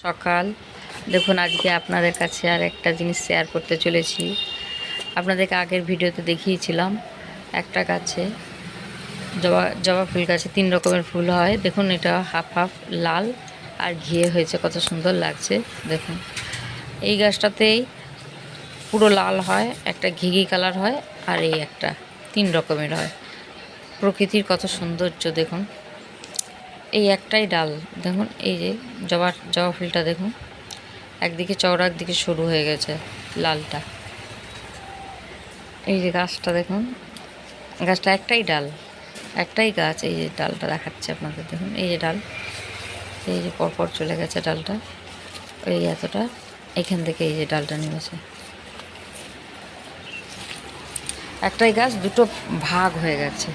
সকাল। দেখুন আজকে আপনাদের কাছে আর একটা জিনিস শেয়ার করতে চলেছি। আপনাদেরকে আগের ভিডিওতে দেখিয়েছিলাম একটা গাছে জবা ফুল গাছে 3 রকমের ফুল হয়। দেখুন এটা হাফ হাফ লাল আর ঘিয়ে হয়েছে, কত সুন্দর লাগছে। দেখুন এই গাছটাতেই পুরো লাল হয়, একটা ঘি কালার হয়, আর এই একটা 3 রকমের হয়। প্রকৃতির কত সৌন্দর্য দেখুন। এই একটাই ডাল দেখুন, এই যে জবা ফুলটা দেখুন, একদিকে চওড়া একদিকে সরু হয়ে গেছে লালটা। এই যে গাছটা দেখুন, গাছটা একটাই ডাল, একটাই গাছ। এই যে ডালটা দেখাচ্ছে আপনাদের, দেখুন এই যে ডাল, এই যে পরপর চলে গেছে ডালটা, এই এতটা এখান থেকে এই যে ডালটা নেমেছে। একটাই গাছ দুটো ভাগ হয়ে গেছে।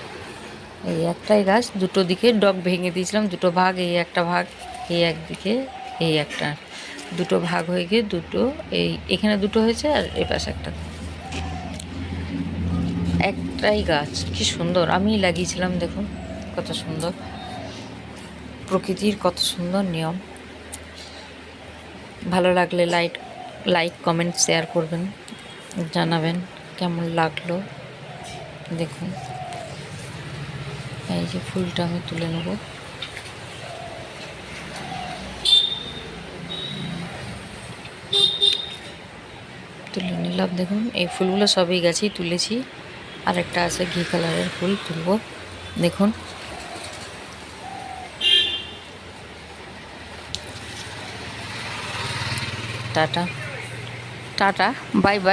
এই একটাই গাছ দুটো দিকে ডগ ভেঙে দিয়েছিলাম, দুটো ভাগ, এই একটা ভাগ এই একদিকে, এই একটা, দুটো ভাগ হয়ে গিয়ে দুটো এই এখানে দুটো হয়েছে, আর এই পাশে একটা। একটাই গাছ, কি সুন্দর, আমি লাগিয়েছিলাম। দেখুন কত সুন্দর, প্রকৃতির কত সুন্দর নিয়ম। ভালো লাগলে লাইক কমেন্ট শেয়ার করবেন, জানাবেন কেমন লাগলো। দেখুন এই যে ফুলটা আমি তুলে নেব। তুলে নিলাম। দেখুন এই ফুলগুলো সবই গাছেই তুলেছি, আর একটা আছে ঘি কালারের ফুল তুলব। দেখুন টাটা টাটা, বাই বাই।